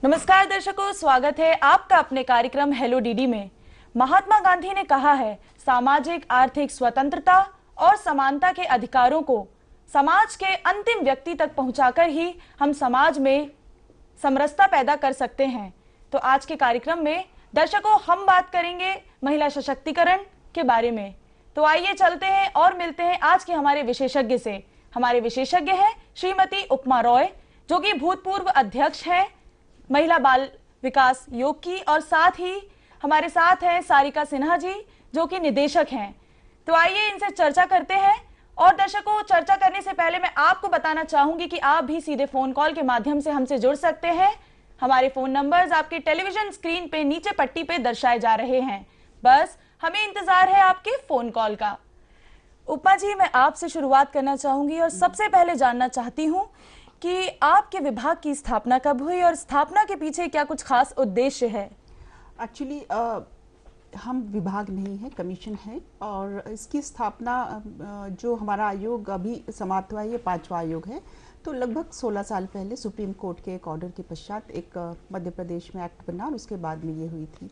नमस्कार दर्शकों, स्वागत है आपका अपने कार्यक्रम हेलो डीडी में। महात्मा गांधी ने कहा है, सामाजिक आर्थिक स्वतंत्रता और समानता के अधिकारों को समाज के अंतिम व्यक्ति तक पहुंचाकर ही हम समाज में समरसता पैदा कर सकते हैं। तो आज के कार्यक्रम में दर्शकों हम बात करेंगे महिला सशक्तिकरण के बारे में। तो आइए चलते हैं और मिलते हैं आज के हमारे विशेषज्ञ से। हमारे विशेषज्ञ हैं श्रीमती उपमा रॉय, जो कि भूतपूर्व अध्यक्ष हैं महिला बाल विकास योग की, और साथ ही हमारे साथ हैं सारिका सिन्हा जी, जो कि निदेशक हैं। तो आइए इनसे चर्चा करते हैं। और दर्शकों, चर्चा करने से पहले मैं आपको बताना चाहूंगी कि आप भी सीधे फोन कॉल के माध्यम से हमसे जुड़ सकते हैं। हमारे फोन नंबर्स आपके टेलीविजन स्क्रीन पे नीचे पट्टी पे दर्शाए जा रहे हैं। बस हमें इंतजार है आपके फोन कॉल का। उपमा जी, मैं आपसे शुरुआत करना चाहूंगी और सबसे पहले जानना चाहती हूं कि आपके विभाग की स्थापना कब हुई और स्थापना के पीछे क्या कुछ खास उद्देश्य है? एक्चुअली हम विभाग नहीं है, कमीशन है, और इसकी स्थापना जो हमारा आयोग अभी समाप्त हुआ है, ये 5वां आयोग है। तो लगभग 16 साल पहले सुप्रीम कोर्ट के एक ऑर्डर के पश्चात एक मध्य प्रदेश में एक्ट बना और उसके बाद में ये हुई थी।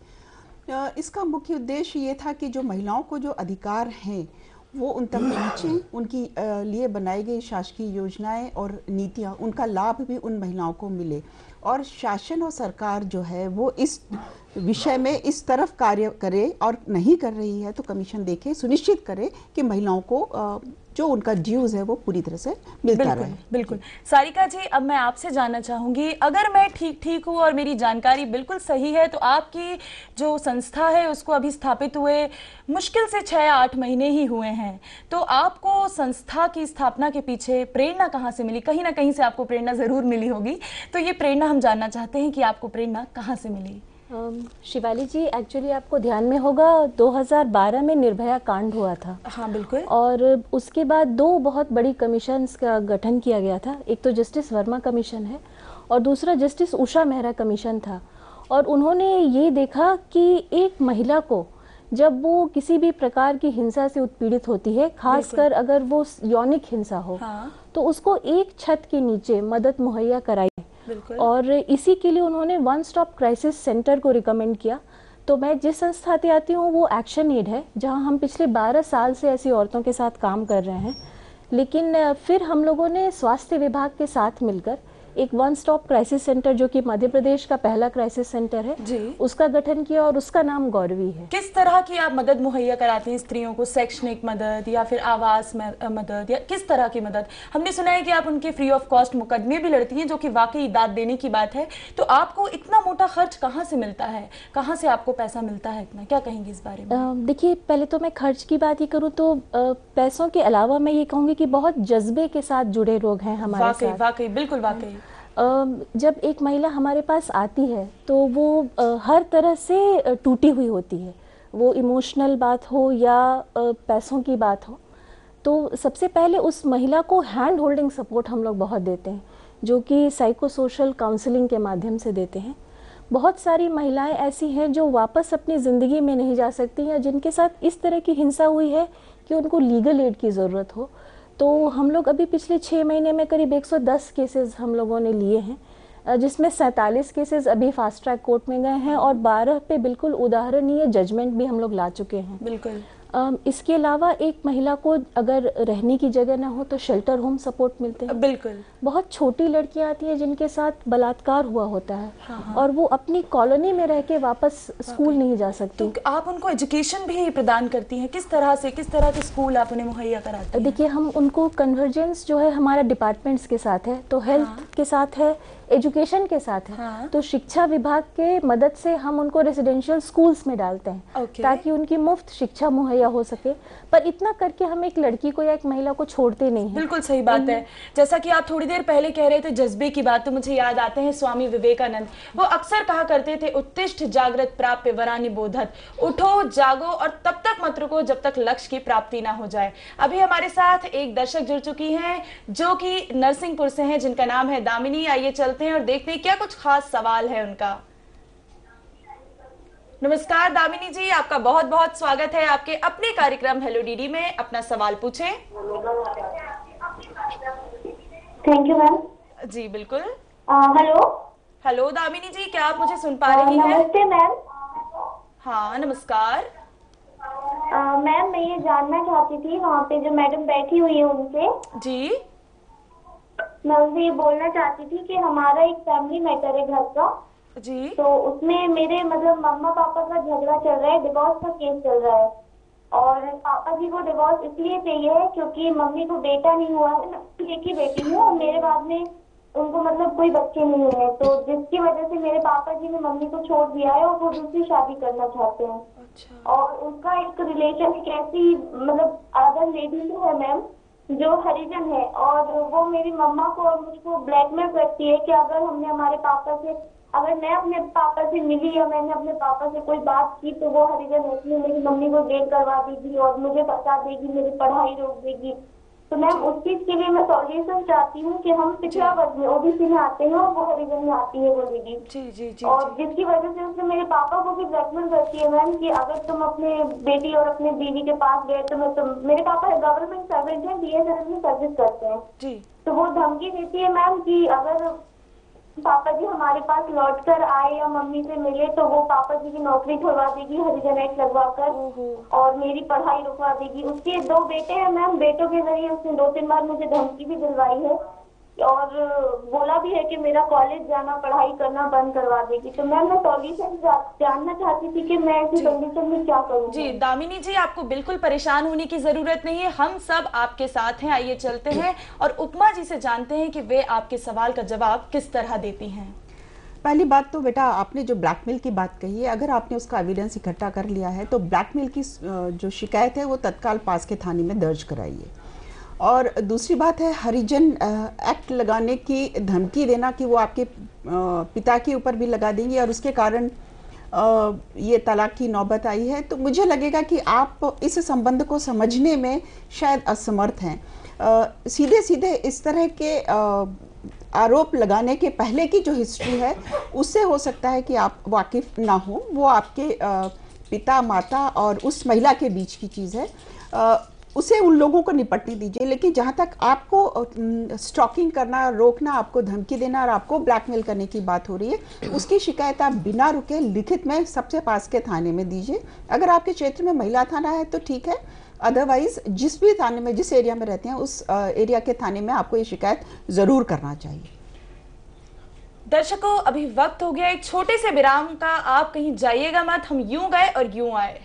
इसका मुख्य उद्देश्य ये था कि जो महिलाओं को जो अधिकार हैं वो उन तक पहुँचे, उनकी लिए बनाई गई शासकीय योजनाएं और नीतियां, उनका लाभ भी उन महिलाओं को मिले, और शासन और सरकार जो है वो इस विषय में इस तरफ कार्य करे, और नहीं कर रही है तो कमीशन देखे, सुनिश्चित करे कि महिलाओं को जो उनका ड्यूज है वो पूरी तरह से मिलता रहे। बिल्कुल। सारिका जी, अब मैं आपसे जानना चाहूंगी, अगर मैं ठीक हूँ और मेरी जानकारी बिल्कुल सही है, तो आपकी जो संस्था है उसको अभी स्थापित हुए मुश्किल से 6 या 8 महीने ही हुए हैं। तो आपको संस्था की स्थापना के पीछे प्रेरणा कहाँ से मिली? कहीं ना कहीं से आपको प्रेरणा जरूर मिली होगी, तो ये प्रेरणा हम जानना चाहते हैं कि आपको प्रेरणा कहाँ से मिली। शिवाली जी, एक्चुअली आपको ध्यान में होगा 2012 में निर्भया कांड हुआ था। हाँ बिल्कुल। और उसके बाद 2 बहुत बड़ी कमीशंस का गठन किया गया था। एक तो जस्टिस वर्मा कमीशन है और दूसरा जस्टिस उषा मेहरा कमीशन था। और उन्होंने ये देखा कि एक महिला को जब वो किसी भी प्रकार की हिंसा से उत्पीड़ित होती है, खासकर अगर वो यौनिक हिंसा हो, हाँ। तो उसको एक छत के नीचे मदद मुहैया कराई। और इसी के लिए उन्होंने वन स्टॉप क्राइसिस सेंटर को रिकमेंड किया। तो मैं जिस संस्था से आती हूँ वो एक्शन एड है, जहाँ हम पिछले 12 साल से ऐसी औरतों के साथ काम कर रहे हैं। लेकिन फिर हम लोगों ने स्वास्थ्य विभाग के साथ मिलकर एक वन स्टॉप क्राइसिस सेंटर, जो कि मध्य प्रदेश का पहला क्राइसिस सेंटर है जी, उसका गठन किया और उसका नाम गौरवी है। किस तरह की आप मदद मुहैया कराती हैं स्त्रियों को? शैक्षणिक मदद या फिर आवास मदद, या किस तरह की मदद? हमने सुना है कि आप उनके फ्री ऑफ कॉस्ट मुकदमे भी लड़ती हैं, जो कि वाकई दाद देने की बात है। तो आपको इतना मोटा खर्च कहाँ से मिलता है? कहाँ से आपको पैसा मिलता है इतना? क्या कहेंगे इस बारे में? देखिए, पहले तो मैं खर्च की बात ही करूँ तो पैसों के अलावा मैं ये कहूँगी कि बहुत जज्बे के साथ जुड़े लोग हैं हमारे साथ। वाकई बिल्कुल वाकई। जब एक महिला हमारे पास आती है तो वो हर तरह से टूटी हुई होती है, वो इमोशनल बात हो या पैसों की बात हो। तो सबसे पहले उस महिला को हैंड होल्डिंग सपोर्ट हम लोग बहुत देते हैं, जो कि साइको सोशल काउंसलिंग के माध्यम से देते हैं। बहुत सारी महिलाएं ऐसी हैं जो वापस अपनी ज़िंदगी में नहीं जा सकती, या जिनके साथ इस तरह की हिंसा हुई है कि उनको लीगल एड की ज़रूरत हो। तो हम लोग अभी पिछले 6 महीने में करीब 110 केसेस हम लोगों ने लिए हैं, जिसमें 47 केसेस अभी फास्ट ट्रैक कोर्ट में गए हैं और 12 पे बिल्कुल उदाहरणीय जजमेंट भी हम लोग ला चुके हैं। बिल्कुल। इसके अलावा एक महिला को अगर रहने की जगह ना हो तो शेल्टर होम सपोर्ट मिलते हैं। बिल्कुल। बहुत छोटी लड़कियां आती हैं जिनके साथ बलात्कार हुआ होता है, हाँ। और वो अपनी कॉलोनी में रह के वापस स्कूल नहीं जा सकती। तो आप उनको एजुकेशन भी प्रदान करती हैं? किस तरह से, किस तरह के स्कूल आप उन्हें मुहैया कराती हैं? देखिए, हम उनको कन्वर्जेंस जो है हमारा डिपार्टमेंट्स के साथ है, तो हेल्थ के साथ है, एजुकेशन के साथ है, हाँ। तो शिक्षा विभाग के मदद से हम उनको रेसिडेंशियल स्कूल्स में डालते हैं, ताकि उनकी मुफ्त शिक्षा मुहैया हो सके। पर इतना करके हम एक लड़की को या एक महिला को छोड़ते नहीं हैं। बिल्कुल सही बात है। जैसा कि आप थोड़ी देर पहले कह रहे थे जज्बे की बात, तो मुझे याद आते हैं स्वामी विवेकानंद। वो अक्सर कहा करते थे, उत्तिष्ठ जागृत प्राप्य वरानि बोधत, उठो जागो और तब तक मत रुको जब तक लक्ष्य की प्राप्ति ना हो जाए। अभी हमारे साथ एक दर्शक जुड़ चुकी हैं, जो कि नरसिंहपुर से हैं, जिनका नाम है दामिनी। आइए चलते हैं और देखते हैं क्या कुछ खास सवाल है उनका। नमस्कार दामिनी जी, आपका बहुत बहुत स्वागत है आपके अपने कार्यक्रम हेलो डीडी में। अपना सवाल पूछें। Thank you ma'am. जी बिल्कुल। हेलो। हेलो दामिनी जी, क्या आप मुझे सुन पा रही हैं? नमस्ते मैम। हाँ नमस्कार। मैम मैं ये जानना चाहती थी, वहाँ पे जो मैडम बैठी हुई है उनसे, जी मैं उनसे ये बोलना चाहती थी कि हमारा एक फैमिली मैटर है घर का। जी। तो उसमें मेरे मतलब मम्मा पापा का झगड़ा चल रहा है, डिवोर्स का केस चल रहा है। और पापा जी को डिवोर्स इसलिए चाहिए है क्योंकि मम्मी को बेटा नहीं हुआ है, मैं एक ही बेटी हूँ और मेरे बाद में उनको मतलब कोई बच्चे नहीं हुए हैं, तो जिसकी वजह से मेरे पापा जी ने मम्मी को छोड़ दिया है और वो दूसरी शादी करना चाहते हैं। अच्छा। और उनका एक रिलेशन एक ऐसी मतलब अदर लेडी से है मैम, जो हरिजन है, और वो मेरी मम्मा को और मुझको ब्लैकमेल करती है कि अगर हमने हमारे पापा से, अगर मैं अपने पापा से मिली या मैंने अपने पापा से कोई बात की तो वो हरिजन उसमें मेरी मम्मी को जेल करवा देगी और मुझे बता देगी, मेरी पढ़ाई रोक देगी। तो मैम उस चीज के लिए मैं सॉल्यूशन चाहती हूँ कि हम पिछड़ा वर्ग में ओबीसी में आते हैं और वो हरिजन में आती है वो लेडी। जी जी जी और जी। जिसकी वजह से उसने मेरे पापा को भी ब्लैकमेल करती है मैम कि अगर तुम अपने बेटी और अपने बीवी के पास गए तो मैं तुम, मेरे पापा गवर्नमेंट सर्वेंट हैं, बीएसएनएल में सर्विस करते हैं, जी तो वो धमकी देती है मैम कि अगर पापा जी हमारे पास लौट कर आए या मम्मी से मिले तो वो पापा जी की नौकरी छुड़वा देगी हरिजन एक्ट लगवा कर, ओहो। और मेरी पढ़ाई रुकवा देगी। उसके 2 बेटे हैं मैम, बेटों के जरिए उसने 2-3 बार मुझे धमकी भी दिलवाई है और बोला भी है कि मेरा कॉलेज जाना पढ़ाई करना बंद करवा देगी। तो मैम मैं सॉल्यूशन जानना चाहती थी कि मैं ऐसी कंडीशन में क्या करूँ। जी दामिनी जी, आपको बिल्कुल परेशान होने की जरूरत नहीं है, हम सब आपके साथ हैं। आइए चलते हैं और उपमा जी से जानते हैं कि वे आपके सवाल का जवाब किस तरह देती हैं। पहली बात तो बेटा, आपने जो ब्लैकमेल की बात कही है, अगर आपने उसका एविडेंस इकट्ठा कर लिया है तो ब्लैकमेल की जो शिकायत है वो तत्काल पास के थाने में दर्ज कराइए। और दूसरी बात है, हरिजन एक्ट लगाने की धमकी देना कि वो आपके पिता के ऊपर भी लगा देंगे और उसके कारण ये तलाक की नौबत आई है, तो मुझे लगेगा कि आप इस संबंध को समझने में शायद असमर्थ हैं। सीधे सीधे इस तरह के आरोप लगाने के पहले की जो हिस्ट्री है उससे हो सकता है कि आप वाकिफ ना हो, वो आपके पिता माता और उस महिला के बीच की चीज़ है, उसे उन लोगों को निपटने दीजिए। लेकिन जहाँ तक आपको स्टॉकिंग करना, रोकना, आपको धमकी देना और आपको ब्लैकमेल करने की बात हो रही है, उसकी शिकायत आप बिना रुके लिखित में सबसे पास के थाने में दीजिए। अगर आपके क्षेत्र में महिला थाना है तो ठीक है, अदरवाइज जिस भी थाने में, जिस एरिया में रहते हैं उस एरिया के थाने में आपको ये शिकायत ज़रूर करना चाहिए। दर्शकों, अभी वक्त हो गया एक छोटे से विराम का, आप कहीं जाइएगा मत, हम यूं गए और यूं आए।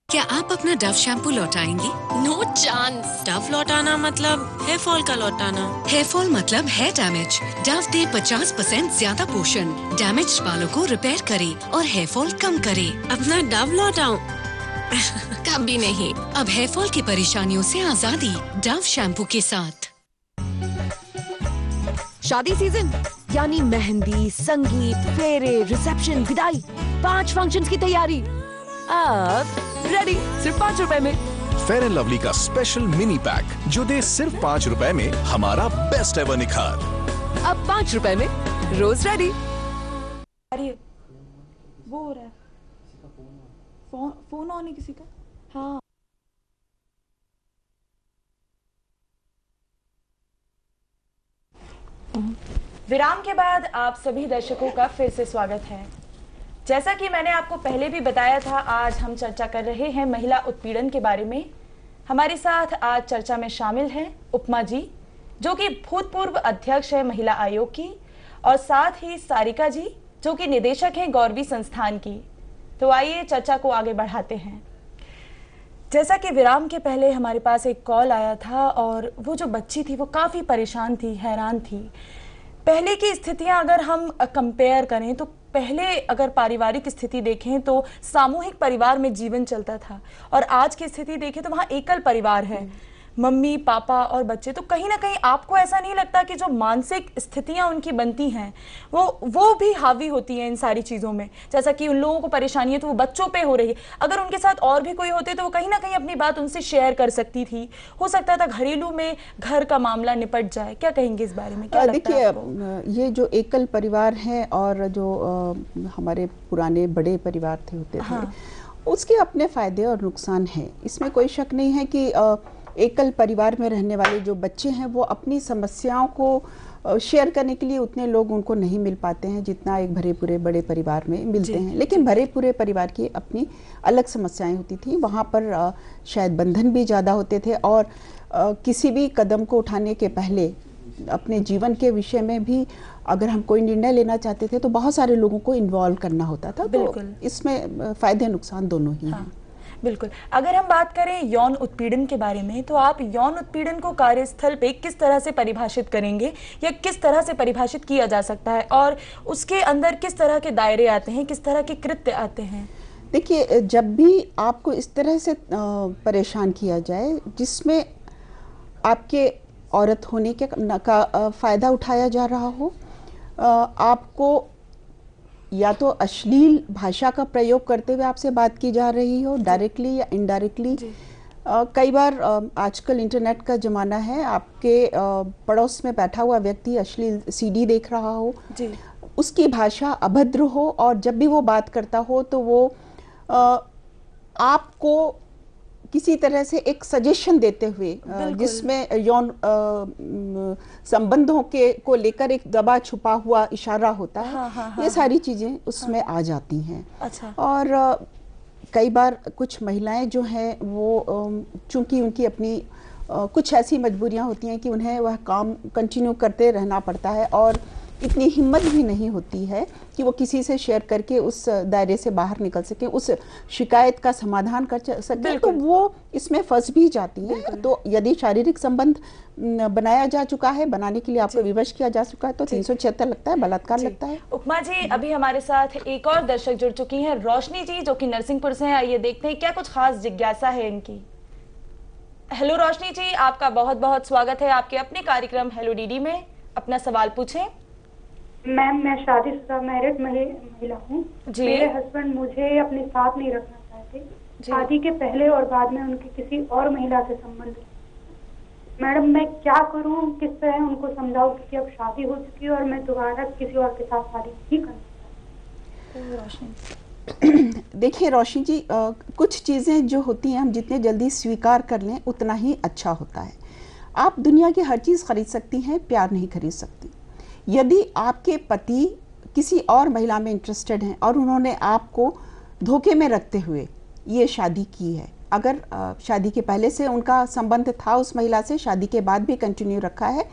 क्या आप अपना डव शैम्पू लौटाएंगी? No chance. डव लौटाना मतलब हेयर फॉल का लौटाना। हेयर फॉल मतलब हेयर डैमेज। डव दे 50% ज्यादा पोषण, डैमेज बालों को रिपेयर करे और हेयर फॉल कम करे। अपना डव लौटाऊं? कभी नहीं। अब हेयर फॉल की परेशानियों से आजादी डव शैम्पू के साथ। शादी सीजन यानी मेहंदी, संगीत, फेरे, रिसेप्शन, विदाई, 5 फंक्शंस की तैयारी अब रेडी सिर्फ 5 रुपए में। फेयर एंड लवली का स्पेशल मिनी पैक जो दे सिर्फ 5 रुपए में हमारा बेस्ट एवर निखार। अब 5 रुपए में रोज रेडी। अरे वो हो रहा है, फोन ऑन है किसी का। हाँ विराम के बाद आप सभी दर्शकों का फिर से स्वागत है। जैसा कि मैंने आपको पहले भी बताया था, आज हम चर्चा कर रहे हैं महिला उत्पीड़न के बारे में। हमारे साथ आज चर्चा में शामिल हैं उपमा जी, जो कि भूतपूर्व अध्यक्ष है महिला आयोग की, और साथ ही सारिका जी, जो कि निदेशक हैं गौरवी संस्थान की। तो आइए चर्चा को आगे बढ़ाते हैं। जैसा कि विराम के पहले हमारे पास एक कॉल आया था और वो जो बच्ची थी वो काफ़ी परेशान थी, हैरान थी। पहले की स्थितियां अगर हम कंपेयर करें तो पहले अगर पारिवारिक स्थिति देखें तो सामूहिक परिवार में जीवन चलता था, और आज की स्थिति देखें तो वहाँ एकल परिवार है। मम्मी पापा और बच्चे, तो कहीं ना कहीं आपको ऐसा नहीं लगता कि जो मानसिक स्थितियां उनकी बनती हैं वो भी हावी होती हैं इन सारी चीज़ों में? जैसा कि उन लोगों को परेशानी है तो वो बच्चों पे हो रही है, अगर उनके साथ और भी कोई होते तो वो कहीं ना कहीं अपनी बात उनसे शेयर कर सकती थी, हो सकता था घरेलू में घर का मामला निपट जाए। क्या कहेंगे इस बारे में, क्या लगता है आपको? देखिए, ये जो एकल परिवार है और जो हमारे पुराने बड़े परिवार होते थे, उसके अपने फायदे और नुकसान हैं, इसमें कोई शक नहीं है कि एकल परिवार में रहने वाले जो बच्चे हैं वो अपनी समस्याओं को शेयर करने के लिए उतने लोग उनको नहीं मिल पाते हैं जितना एक भरे पूरे बड़े परिवार में मिलते हैं। लेकिन भरे पूरे परिवार की अपनी अलग समस्याएं होती थी, वहाँ पर शायद बंधन भी ज़्यादा होते थे और किसी भी कदम को उठाने के पहले अपने जीवन के विषय में भी अगर हम कोई निर्णय लेना चाहते थे तो बहुत सारे लोगों को इन्वॉल्व करना होता था। तो इसमें फायदे नुकसान दोनों ही हैं। बिल्कुल। अगर हम बात करें यौन उत्पीड़न के बारे में, तो आप यौन उत्पीड़न को कार्यस्थल पे किस तरह से परिभाषित करेंगे या किस तरह से परिभाषित किया जा सकता है, और उसके अंदर किस तरह के दायरे आते हैं, किस तरह के कृत्य आते हैं? देखिए, जब भी आपको इस तरह से परेशान किया जाए जिसमें आपके औरत होने का फ़ायदा उठाया जा रहा हो, आपको या तो अश्लील भाषा का प्रयोग करते हुए आपसे बात की जा रही हो, डायरेक्टली या इनडायरेक्टली। कई बार आजकल इंटरनेट का ज़माना है, आपके पड़ोस में बैठा हुआ व्यक्ति अश्लील सीडी देख रहा हो, उसकी भाषा अभद्र हो और जब भी वो बात करता हो तो वो आपको किसी तरह से एक सजेशन देते हुए, जिसमें यौन संबंधों को लेकर एक दबा छुपा हुआ इशारा होता है, ये सारी चीजें उसमें आ जाती हैं। और कई बार कुछ महिलाएं जो हैं वो चूंकि उनकी अपनी कुछ ऐसी मजबूरियां होती हैं कि उन्हें वह काम कंटिन्यू करते रहना पड़ता है और इतनी हिम्मत भी नहीं होती है कि वो किसी से शेयर करके उस दायरे से बाहर निकल सके, उस शिकायत का समाधान कर सके, तो वो इसमें फंस भी जाती हैं। तो यदि शारीरिक संबंध बनाया जा चुका है, बनाने के लिए आपको विवश किया जा चुका है, तो 376 लगता है, बलात्कार लगता है। उपमा जी, अभी हमारे साथ एक और दर्शक जुड़ चुकी हैं, रोशनी जी, जो कि नरसिंहपुर से हैं। आइए देखते हैं क्या कुछ खास जिज्ञासा है इनकी। हेलो रोशनी जी, आपका बहुत बहुत स्वागत है आपके अपने कार्यक्रम हेलो डीडी में। अपना सवाल पूछें। मैम, मैं शादीशुदा मैरिड महिला हूँ। मेरे हस्बैंड मुझे अपने साथ नहीं रखना चाहते। शादी के पहले और बाद में उनके किसी और महिला से संबंध। मैडम, मैं क्या करूँ, किस तरह उनको समझाऊँ कि अब शादी हो चुकी है और मैं दोबारा किसी और के साथ शादी नहीं करना चाहती। देखिए रोशनी जी, कुछ चीज़ें जो होती हैं हम जितने जल्दी स्वीकार कर लें उतना ही अच्छा होता है। आप दुनिया की हर चीज़ खरीद सकती हैं, प्यार नहीं खरीद सकती। यदि आपके पति किसी और महिला में इंटरेस्टेड हैं और उन्होंने आपको धोखे में रखते हुए ये शादी की है, अगर शादी के पहले से उनका संबंध था उस महिला से, शादी के बाद भी कंटिन्यू रखा है,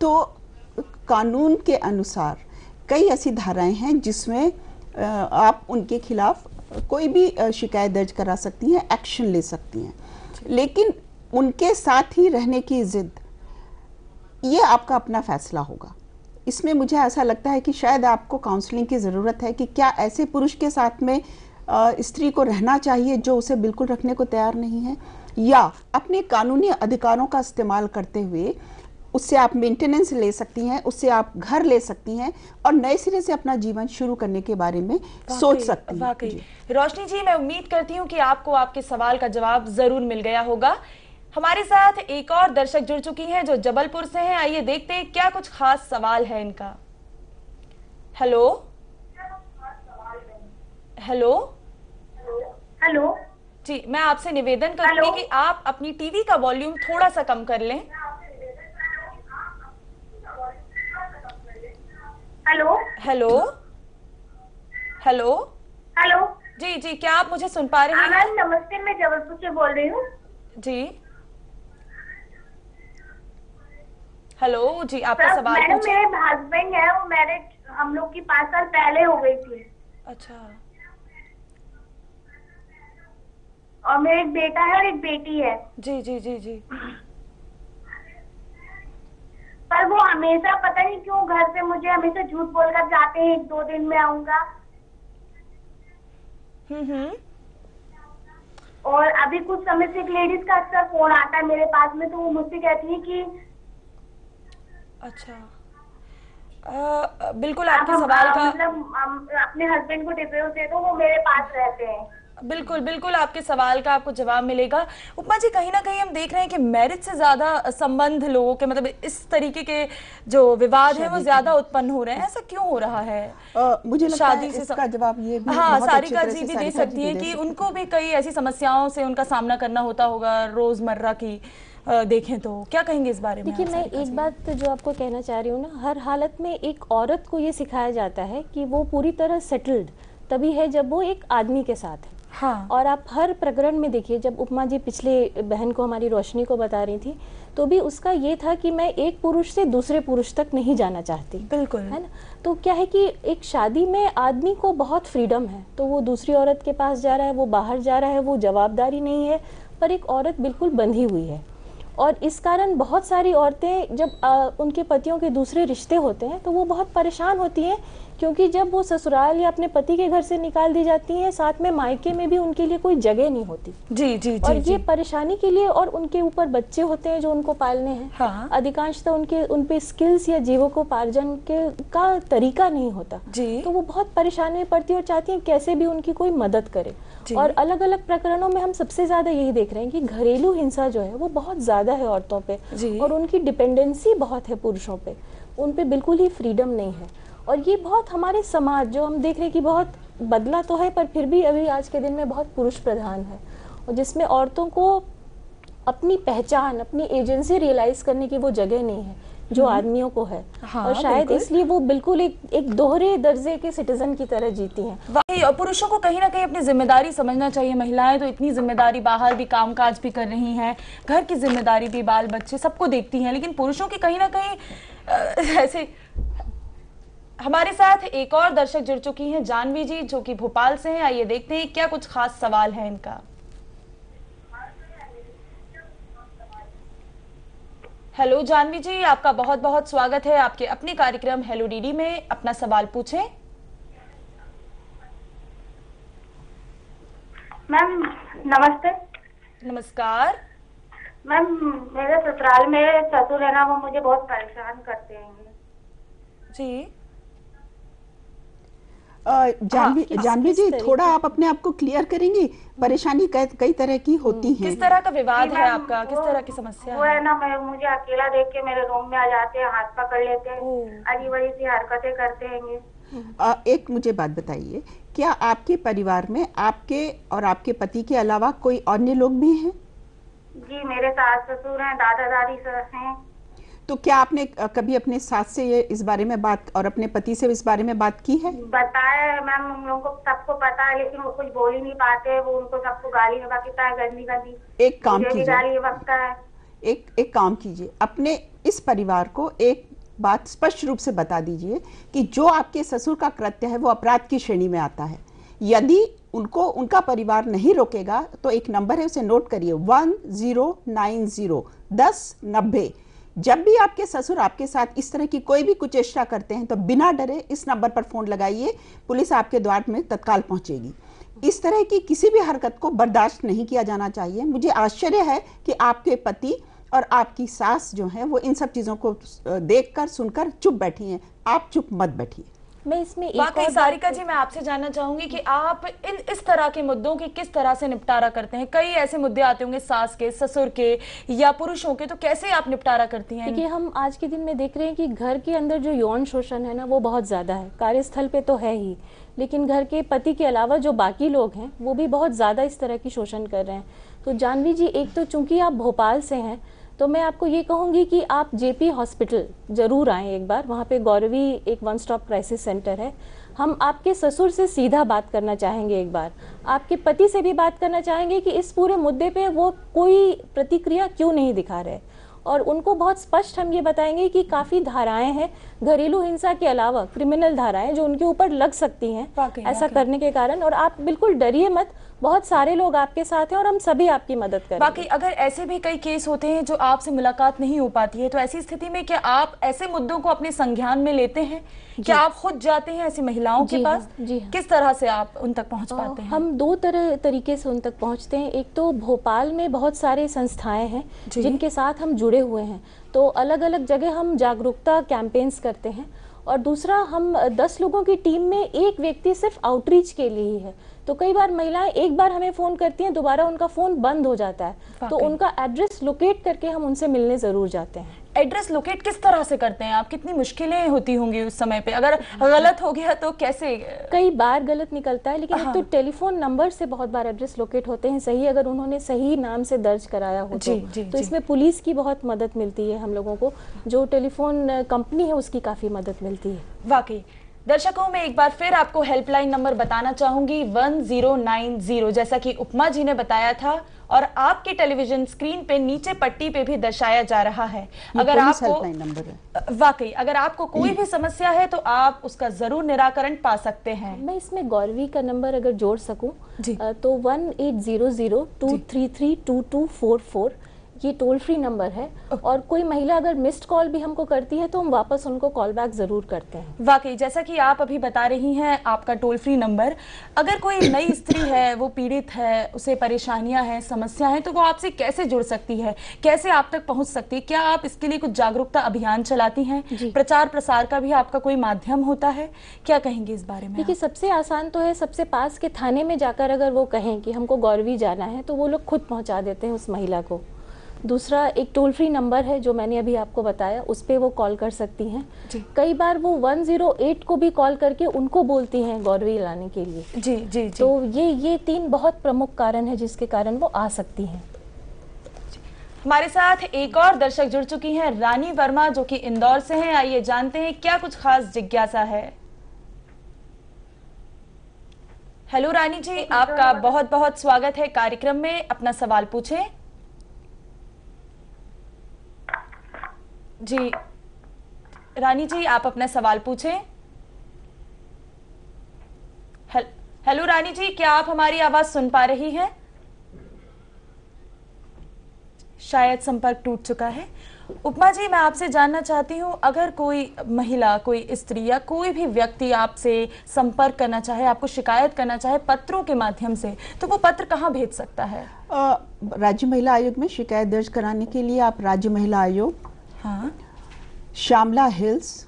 तो कानून के अनुसार कई ऐसी धाराएं हैं जिसमें आप उनके खिलाफ कोई भी शिकायत दर्ज करा सकती हैं, एक्शन ले सकती हैं। लेकिन उनके साथ ही रहने की जिद, ये आपका अपना फैसला होगा। इसमें मुझे ऐसा लगता है कि शायद आपको काउंसलिंग की ज़रूरत है कि क्या ऐसे पुरुष के साथ में स्त्री को रहना चाहिए जो उसे बिल्कुल रखने को तैयार नहीं है, या अपने कानूनी अधिकारों का इस्तेमाल करते हुए उससे आप मेंटेनेंस ले सकती हैं, उससे आप घर ले सकती हैं और नए सिरे से अपना जीवन शुरू करने के बारे में सोच सकती हैं। वाकई रोशनी जी, मैं उम्मीद करती हूँ कि आपको आपके सवाल का जवाब जरूर मिल गया होगा। हमारे साथ एक और दर्शक जुड़ चुकी हैं जो जबलपुर से हैं। आइए देखते हैं क्या कुछ खास सवाल है इनका। हेलो हेलो हेलो जी, मैं आपसे निवेदन करूंगी कि आप अपनी टीवी का वॉल्यूम थोड़ा सा कम कर लें। हेलो हेलो हेलो हेलो जी जी, क्या आप मुझे सुन पा रही हैं? मैम नमस्ते, मैं जबलपुर से बोल रही हूँ। जी हेलो जी, आपका सवाल मैडम, पूछिए। मेरे हस्बैंड है, वो मैरिज हम लोग की 5 साल पहले हो गई थी। अच्छा। और मेरे एक बेटा है और एक बेटी है। जी जी जी जी। पर वो हमेशा पता नहीं क्यों घर से मुझे हमेशा झूठ बोलकर जाते हैं 1-2 दिन में आऊंगा। और अभी कुछ समय से एक लेडीज का अक्सर फोन आता है मेरे पास में, तो वो मुझसे कहती है कि अच्छा बिल्कुल आपके सवाल का मतलब अपने हस्बैंड को डिवोर्स दे दो, वो मेरे पास रहते हैं। बिल्कुल बिल्कुल आपके सवाल का आपको जवाब मिलेगा। उपमा जी, कहीं ना कहीं हम देख रहे हैं कि मैरिज से ज्यादा संबंध लोगों के, मतलब इस तरीके के जो विवाद है वो ज्यादा उत्पन्न हो रहे हैं, ऐसा क्यों हो रहा है? मुझे लगता है इसका जवाब ये भी हाँ, सारिका जी भी दे सकती है कि उनको भी कई ऐसी समस्याओं से उनका सामना करना होता होगा रोजमर्रा की देखें तो। क्या कहेंगे इस बारे में? देखिए, मैं एक बात जो आपको कहना चाह रही हूँ ना, हर हालत में एक औरत को ये सिखाया जाता है कि वो पूरी तरह सेटल्ड तभी है जब वो एक आदमी के साथ है। हाँ। और आप हर प्रकरण में देखिए, जब उपमा जी पिछले बहन को, हमारी रोशनी को बता रही थी, तो भी उसका ये था कि मैं एक पुरुष से दूसरे पुरुष तक नहीं जाना चाहती। बिल्कुल, है ना। तो क्या है कि एक शादी में आदमी को बहुत फ्रीडम है, तो वो दूसरी औरत के पास जा रहा है, वो बाहर जा रहा है, वो जवाबदारी नहीं है, पर एक औरत बिल्कुल बंधी हुई है। और इस कारण बहुत सारी औरतें जब उनके पतियों के दूसरे रिश्ते होते हैं तो वो बहुत परेशान होती हैं, क्योंकि जब वो ससुराल या अपने पति के घर से निकाल दी जाती हैं, साथ में मायके में भी उनके लिए कोई जगह नहीं होती। जी जी और जी, ये परेशानी के लिए, और उनके ऊपर बच्चे होते हैं जो उनको पालने हैं। हाँ। अधिकांशतः उन पे स्किल्स या जीवकोपार्जन का तरीका नहीं होता जी। तो वो बहुत परेशानी में पड़ती है और चाहती हैं कैसे भी उनकी कोई मदद करे। और अलग अलग प्रकरणों में हम सबसे ज्यादा यही देख रहे हैं कि घरेलू हिंसा जो है वो बहुत ज्यादा है औरतों पे, और उनकी डिपेंडेंसी बहुत है पुरुषों पे, उन पे बिल्कुल ही फ्रीडम नहीं है। और ये बहुत हमारे समाज जो हम देख रहे हैं कि बहुत बदला तो है, पर फिर भी अभी आज के दिन में बहुत पुरुष प्रधान है, और जिसमें औरतों को अपनी पहचान, अपनी एजेंसी रियलाइज करने की वो जगह नहीं है जो आदमियों को है। हाँ, और शायद इसलिए वो बिल्कुल एक दोहरे दर्जे के सिटीजन की तरह जीती हैं। वही, और पुरुषों को कहीं ना कहीं अपनी जिम्मेदारी समझना चाहिए। महिलाएं तो इतनी जिम्मेदारी, बाहर भी कामकाज भी कर रही हैं, घर की जिम्मेदारी भी, बाल बच्चे सबको देखती हैं, लेकिन पुरुषों की कहीं ना कहीं ऐसे। हमारे साथ एक और दर्शक जुड़ चुकी हैं, जानवी जी, जो कि भोपाल से हैं। आइए देखते हैं क्या कुछ खास सवाल है इनका। हेलो जानवी जी, आपका बहुत बहुत स्वागत है आपके अपने कार्यक्रम हेलो डीडी में। अपना सवाल पूछें। मैम नमस्ते। नमस्कार मैम, मेरे ससुराल में ससुर है ना, वो मुझे बहुत परेशान करते हैं जी। जानवी जी, थोड़ा आप अपने आप को क्लियर करेंगी? परेशानी कई तरह की होती है। किस तरह का विवाद है आपका? किस तरह की समस्या वो है ना, मुझे अकेला देख के मेरे रूम में आ जाते हैं, हाथ पकड़ लेते हैं, अजीब अजीब सी हरकतें करते हैं। एक मुझे बात बताइए, क्या आपके परिवार में आपके और आपके पति के अलावा कोई अन्य लोग भी हैं? जी, मेरे सास ससुर हैं, दादा दादी हैं। तो क्या आपने कभी अपने सास से ये इस बारे में बात, और अपने पति से इस बारे में बात की है? बताया है मैम, उन लोगों को सबको पता है, लेकिन वो कुछ बोल ही नहीं पाते। वो उनको सबको गाली में बकता है, गंदी गंदी। एक काम कीजिए, गाली बकता है। एक काम कीजिए, अपने इस परिवार को एक बात स्पष्ट रूप से बता दीजिए कि जो आपके ससुर का कृत्य है वो अपराध की श्रेणी में आता है। यदि उनको उनका परिवार नहीं रोकेगा तो एक नंबर है, उसे नोट करिए, 1090 1090। जब भी आपके ससुर आपके साथ इस तरह की कोई भी कुचेष्टा करते हैं तो बिना डरे इस नंबर पर फोन लगाइए, पुलिस आपके द्वार में तत्काल पहुंचेगी। इस तरह की किसी भी हरकत को बर्दाश्त नहीं किया जाना चाहिए। मुझे आश्चर्य है कि आपके पति और आपकी सास जो है वो इन सब चीजों को देखकर सुनकर चुप बैठी हैं। आप चुप मत बैठिए। मैं इसमें वाकई सारिका जी, मैं आपसे जानना चाहूंगी कि आप इस तरह के मुद्दों की किस तरह से निपटारा करते हैं? कई ऐसे मुद्दे आते होंगे सास के, ससुर के या पुरुषों के, तो कैसे आप निपटारा करती हैं? देखिए, हम आज के दिन में देख रहे हैं कि घर के अंदर जो यौन शोषण है ना, वो बहुत ज्यादा है। कार्यस्थल पे तो है ही, लेकिन घर के पति के अलावा जो बाकी लोग हैं वो भी बहुत ज्यादा इस तरह की शोषण कर रहे हैं। तो जानवी जी, एक तो चूंकि आप भोपाल से हैं, तो मैं आपको ये कहूँगी कि आप जेपी हॉस्पिटल ज़रूर आएँ एक बार। वहाँ पे गौरवी एक वन स्टॉप क्राइसिस सेंटर है। हम आपके ससुर से सीधा बात करना चाहेंगे, एक बार आपके पति से भी बात करना चाहेंगे कि इस पूरे मुद्दे पे वो कोई प्रतिक्रिया क्यों नहीं दिखा रहे, और उनको बहुत स्पष्ट हम ये बताएंगे कि काफ़ी धाराएं हैं घरेलू हिंसा के अलावा, क्रिमिनल धाराएं जो उनके ऊपर लग सकती हैं ऐसा करने के कारण। और आप बिल्कुल डरिए मत, बहुत सारे लोग आपके साथ हैं और हम सभी आपकी मदद करेंगे। बाकी अगर ऐसे भी कई केस होते हैं जो आपसे मुलाकात नहीं हो पाती है, तो ऐसी स्थिति में क्या आप ऐसे मुद्दों को अपने संज्ञान में लेते हैं? क्या आप खुद जाते हैं ऐसी महिलाओं के पास? जी हाँ। किस तरह से आप उन तक पहुंच पाते हैं? हम दो तरीके से उन तक पहुंचते हैं। एक तो भोपाल में बहुत सारे संस्थाएं हैं जिनके साथ हम जुड़े हुए हैं, तो अलग अलग जगह हम जागरूकता कैंपेन्स करते हैं। और दूसरा, हम 10 लोगों की टीम में एक व्यक्ति सिर्फ आउटरीच के लिए ही है। तो कई बार महिलाएं एक बार हमें फ़ोन करती हैं, दोबारा उनका फ़ोन बंद हो जाता है, तो उनका एड्रेस लोकेट करके हम उनसे मिलने ज़रूर जाते हैं। एड्रेस लोकेट किस तरह से करते हैं आप? कितनी मुश्किलें होती होंगी उस समय पे? अगर गलत हो गया तो कैसे? कई बार गलत निकलता है, लेकिन एक तो टेलीफोन नंबर से बहुत बार एड्रेस लोकेट होते हैं सही, अगर उन्होंने सही नाम से दर्ज कराया हो तो इसमें पुलिस की बहुत मदद मिलती है हम लोगों को, जो टेलीफोन कंपनी है उसकी काफ़ी मदद मिलती है। वाकई दर्शकों, मैं एक बार फिर आपको हेल्पलाइन नंबर बताना चाहूंगी 1090, जैसा कि उपमा जी ने बताया था और आपके टेलीविजन स्क्रीन पे नीचे पट्टी पे भी दर्शाया जा रहा है। अगर आपको वाकई अगर आपको कोई भी समस्या है तो आप उसका जरूर निराकरण पा सकते हैं। मैं इसमें गौरवी का नंबर अगर जोड़ सकूं तो 1800-233-2244 ये टोल फ्री नंबर है, और कोई महिला अगर मिस्ड कॉल भी हमको करती है तो हम वापस उनको कॉल बैक जरूर करते हैं। वाकई जैसा कि आप अभी बता रही हैं आपका टोल फ्री नंबर, अगर कोई नई स्त्री है, वो पीड़ित है, उसे परेशानियां हैं, समस्या है, तो वो आपसे कैसे जुड़ सकती है, कैसे आप तक पहुंच सकती है? क्या आप इसके लिए कुछ जागरूकता अभियान चलाती हैं? प्रचार प्रसार का भी आपका कोई माध्यम होता है? क्या कहेंगे इस बारे में? देखिए, सबसे आसान तो है, सबसे पास के थाने में जाकर अगर वो कहें कि हमको गौरवी जाना है तो वो लोग खुद पहुंचा देते हैं उस महिला को। दूसरा, एक टोल फ्री नंबर है जो मैंने अभी आपको बताया, उस पर वो कॉल कर सकती हैं। कई बार वो 108 को भी कॉल करके उनको बोलती हैं गौरवी लाने के लिए। जी। तो ये 3 बहुत प्रमुख कारण है जिसके कारण वो आ सकती हैं। हमारे साथ एक और दर्शक जुड़ चुकी हैं, रानी वर्मा, जो कि इंदौर से हैं। आइए जानते हैं क्या कुछ खास जिज्ञासा है। हेलो रानी जी, आपका बहुत बहुत स्वागत है कार्यक्रम में। अपना सवाल पूछे। जी रानी जी, आप अपना सवाल पूछें। हेलो रानी जी, क्या आप हमारी आवाज सुन पा रही हैं? शायद संपर्क टूट चुका है। उपमा जी, मैं आपसे जानना चाहती हूँ, अगर कोई महिला, कोई स्त्री या कोई भी व्यक्ति आपसे संपर्क करना चाहे, आपको शिकायत करना चाहे पत्रों के माध्यम से, तो वो पत्र कहाँ भेज सकता है? राज्य महिला आयोग में शिकायत दर्ज कराने के लिए आप राज्य महिला आयोग, हाँ, श्यामला हिल्स,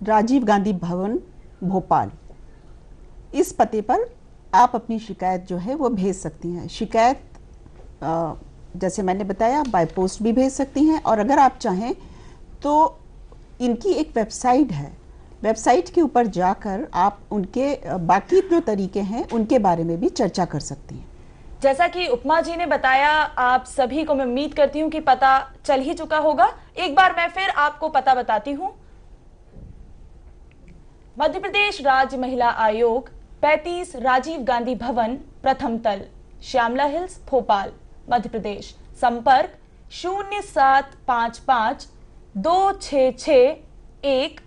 राजीव गांधी भवन, भोपाल, इस पते पर आप अपनी शिकायत जो है वो भेज सकती हैं। शिकायत जैसे मैंने बताया बाय पोस्ट भी भेज सकती हैं, और अगर आप चाहें तो इनकी एक वेबसाइट है, वेबसाइट के ऊपर जाकर आप उनके बाकी जो तरीके हैं उनके बारे में भी चर्चा कर सकती हैं। जैसा कि उपमा जी ने बताया, आप सभी को मैं उम्मीद करती हूँ कि पता चल ही चुका होगा। एक बार मैं फिर आपको पता बताती हूँ। मध्य प्रदेश राज्य महिला आयोग, 35 राजीव गांधी भवन, प्रथम तल, श्यामला हिल्स, भोपाल, मध्य प्रदेश। संपर्क 0755 266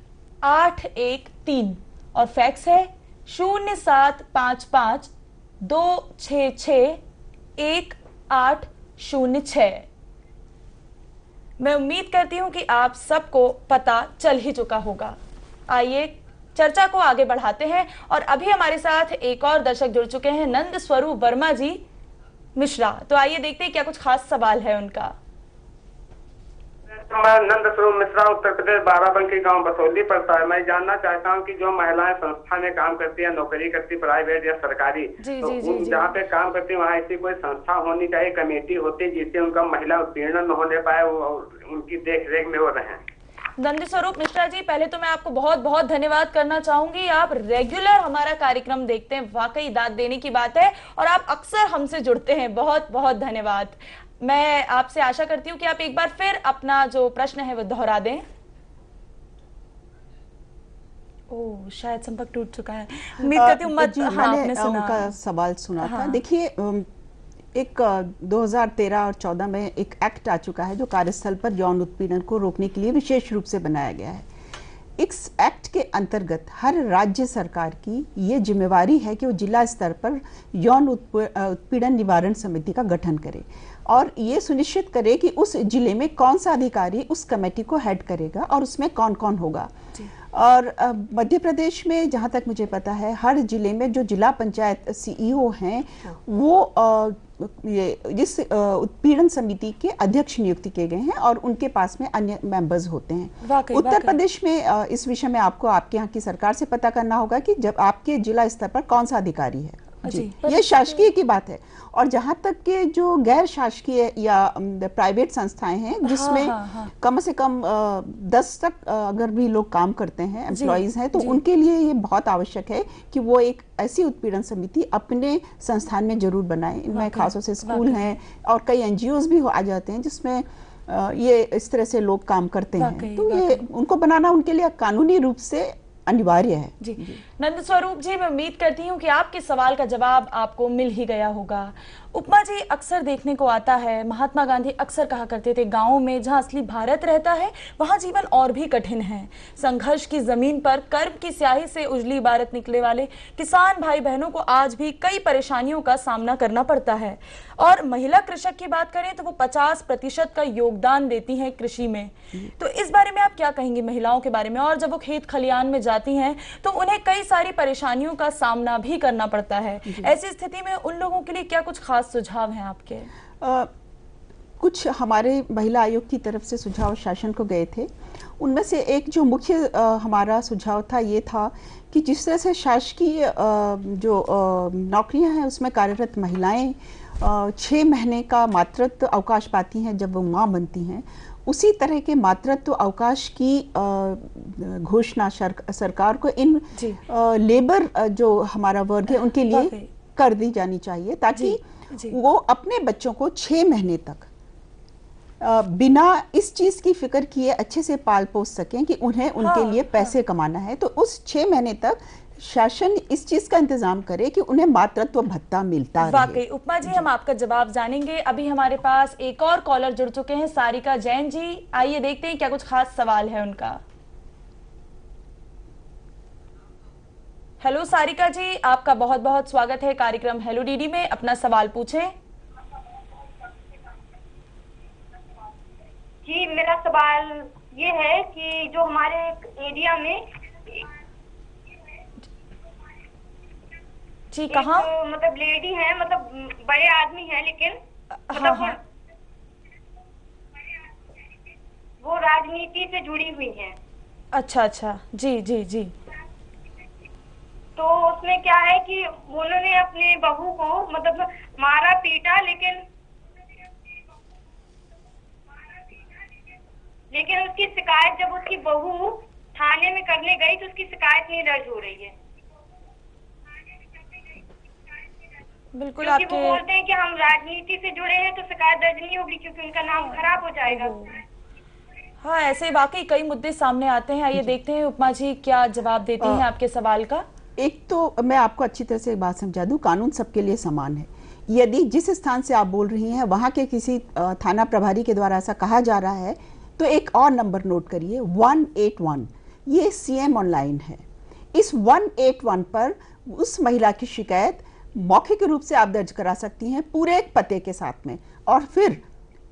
1813 और फैक्स है 0755 266 1806। मैं उम्मीद करती हूं कि आप सबको पता चल ही चुका होगा। आइए चर्चा को आगे बढ़ाते हैं, और अभी हमारे साथ एक और दर्शक जुड़ चुके हैं, नंद स्वरूप वर्मा जी मिश्रा। तो आइए देखते हैं क्या कुछ खास सवाल है उनका। मैं नंद स्वरूप मिश्रा, उत्तर प्रदेश, बाराबंकी गांव बसौली पड़ता है। मैं जानना चाहता हूं कि जो महिलाएं संस्था में काम करती है, नौकरी करती, प्राइवेट या सरकारी, तो जहाँ पे काम करती है वहाँ ऐसी कोई संस्था होनी चाहिए, कमेटी होती है जिससे उनका महिला उत्पीड़न न होने पाए, वो उनकी देख रेख में वो रहें। नंद स्वरूप मिश्रा जी, पहले तो मैं आपको बहुत बहुत धन्यवाद करना चाहूंगी। आप रेगुलर हमारा कार्यक्रम देखते हैं, वाकई दाद देने की बात है, और आप अक्सर हमसे जुड़ते हैं। बहुत बहुत धन्यवाद। मैं आपसे आशा करती हूँ कि आप एक बार फिर अपना जो प्रश्न है वो दोहरा दें। ओह, शायद संपर्क टूट चुका है। उम्मीद करती हूँ मैंने उनका सवाल सुना था। देखिए, एक 2013 और 14 में एक एक्ट आ चुका है जो कार्यस्थल पर यौन उत्पीड़न को रोकने के लिए विशेष रूप से बनाया गया है। इस एक्ट के अंतर्गत हर राज्य सरकार की ये जिम्मेवारी है कि वो जिला स्तर पर यौन उत्पीड़न निवारण समिति का गठन करे और ये सुनिश्चित करे कि उस जिले में कौन सा अधिकारी उस कमेटी को हेड करेगा और उसमें कौन कौन होगा। और मध्य प्रदेश में जहाँ तक मुझे पता है हर जिले में जो जिला पंचायत सीईओ हैं वो ये इस उत्पीड़न समिति के अध्यक्ष नियुक्त किए गए हैं और उनके पास में अन्य मेंबर्स होते हैं। उत्तर प्रदेश में इस विषय में आपको आपके यहाँ की सरकार से पता करना होगा कि जब आपके जिला स्तर पर कौन सा अधिकारी है। जी, ये शासकीय की बात है। और जहाँ तक के जो गैर शासकीय या प्राइवेट संस्थाएं हैं जिसमें कम से कम 10 तक अगर भी लोग काम करते हैं, एम्प्लॉइज हैं, तो उनके लिए ये बहुत आवश्यक है कि वो एक ऐसी उत्पीड़न समिति अपने संस्थान में जरूर बनाएं। इनमें खासतौर से स्कूल हैं और कई एनजीओज भी आ जाते हैं जिसमें ये इस तरह से लोग काम करते हैं। तो ये उनको बनाना उनके लिए कानूनी रूप से अनिवार्य है। जी नंद स्वरूप जी, मैं उम्मीद करती हूँ कि आपके सवाल का जवाब आपको मिल ही गया होगा। उपमा जी, अक्सर देखने को आता है, महात्मा गांधी अक्सर कहा करते थे, गाँव में जहाँ असली भारत रहता है वहाँ जीवन और भी कठिन है। संघर्ष की जमीन पर कर्म की स्याही से उजली इबारत निकले वाले किसान भाई बहनों को आज भी कई परेशानियों का सामना करना पड़ता है। और महिला कृषक की बात करें तो वो 50% का योगदान देती हैं कृषि में। तो इस बारे में आप क्या कहेंगी महिलाओं के बारे में? और जब वो खेत खलियान में जाती हैं तो उन्हें कई सारी परेशानियों का सामना भी करना पड़ता है। ऐसी स्थिति में उन लोगों के लिए क्या कुछ खास सुझाव हैं आपके? कुछ हमारे महिला आयोग की तरफ से सुझाव शासन को गए थे। उनमें से एक जो मुख्य हमारा सुझाव था ये था कि जिस तरह से शासकीय जो नौकरियां हैं उसमें कार्यरत महिलाएं 6 महीने का मातृत्व अवकाश पाती हैं जब वो माँ बनती हैं, उसी तरह के मातृत्व अवकाश की घोषणा सरकार को इन लेबर जो हमारा वर्ग है उनके लिए कर दी जानी चाहिए, ताकि वो अपने बच्चों को 6 महीने तक बिना इस चीज की फिक्र किए अच्छे से पाल पोस सकें कि उन्हें उनके लिए पैसे कमाना है। तो उस 6 महीने तक शासन इस चीज का इंतजाम करे कि उन्हें मातृत्व भत्ता मिलता रहे। वाकई उपमा जी, हम आपका जवाब जानेंगे। अभी हमारे पास एक और कॉलर जुड़ चुके हैं, सारिका जैन जी। आइए देखते हैं क्या कुछ खास सवाल है उनका। हेलो सारिका जी, आपका बहुत बहुत स्वागत है कार्यक्रम हेलो डीडी में। अपना सवाल पूछें। जी, मेरा सवाल ये है कि जो हमारे एरिया में जी कहाँ मतलब लेडी है, मतलब बड़े आदमी है, लेकिन मतलब वो राजनीति से जुड़ी हुई है। अच्छा अच्छा, जी जी जी। तो उसमें क्या है कि उन्होंने अपने बहू को मतलब मारा पीटा, लेकिन उसकी शिकायत जब उसकी बहू थाने में करने गई तो उसकी शिकायत नहीं दर्ज हो रही है। बिल्कुल, क्योंकि वो बोलते हैं कि हम राजनीति से जुड़े हैं तो शिकायत दर्ज नहीं होगी क्योंकि उनका नाम खराब हो जाएगा। हाँ, ऐसे वाकई कई मुद्दे सामने आते हैं। आइए देखते हैं उपमा जी क्या जवाब देती हैं आपके सवाल का। एक तो मैं आपको अच्छी तरह से एक बात समझा दूं, कानून सबके लिए समान है। यदि जिस स्थान से आप बोल रही हैं वहां के किसी थाना प्रभारी के द्वारा ऐसा कहा जा रहा है तो एक और नंबर नोट करिए, 181। ये सीएम ऑनलाइन है। इस 181 पर उस महिला की शिकायत मौखिक रूप से आप दर्ज करा सकती हैं पूरे एक पते के साथ में, और फिर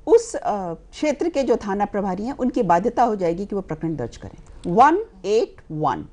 उस क्षेत्र के जो थाना प्रभारी हैं उनकी बाध्यता हो जाएगी कि वो प्रकरण दर्ज करें। 181।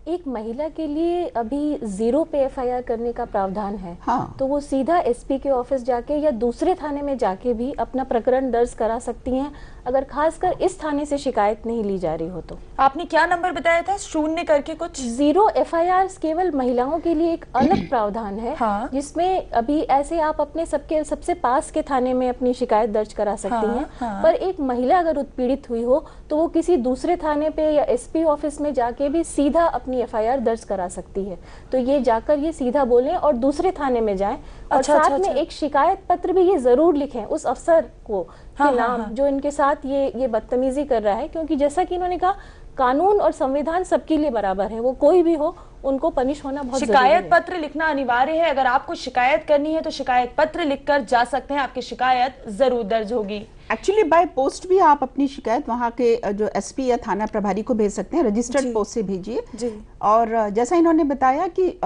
एक महिला के लिए अभी 0 पे एफआईआर करने का प्रावधान है। हाँ। तो वो सीधा एसपी के ऑफिस जाके या दूसरे थाने में जाके भी अपना प्रकरण दर्ज करा सकती हैं, अगर खासकर इस थाने से शिकायत नहीं ली जा रही हो तो। आपने क्या नंबर बताया था? 0 करके कुछ? 0 एफआईआर केवल महिलाओं के लिए एक अलग प्रावधान है। हाँ। जिसमें अभी ऐसे आप अपने सबसे पास के थाने में अपनी शिकायत दर्ज करा सकती हैं। हाँ। पर एक महिला अगर उत्पीड़ित हुई हो तो वो किसी दूसरे थाने पे या एसपी ऑफिस में जाके भी सीधा अपनी एफआईआर दर्ज करा सकती है। तो ये जाकर ये सीधा बोलें और दूसरे थाने में जाएं और साथ में एक शिकायत पत्र भी ये जरूर लिखें उस अफसर को के नाम जो इनके साथ ये बदतमीजी कर रहा है, क्योंकि जैसा कि इन्होंने कहा कानून और संविधान सबके लिए बराबर है, वो कोई भी हो उनको पनिश होना बहुत जरूरी है। शिकायत पत्र लिखना अनिवार्य है। अगर आपको शिकायत करनी है तो शिकायत पत्र लिखकर जा सकते हैं, आपकी शिकायत जरूर दर्ज होगी। एक्चुअली बाय पोस्ट भी आप अपनी शिकायत वहाँ के जो एसपी या थाना प्रभारी को भेज सकते हैं, रजिस्टर्ड पोस्ट से भेजिए। और जैसा इन्होंने बताया कि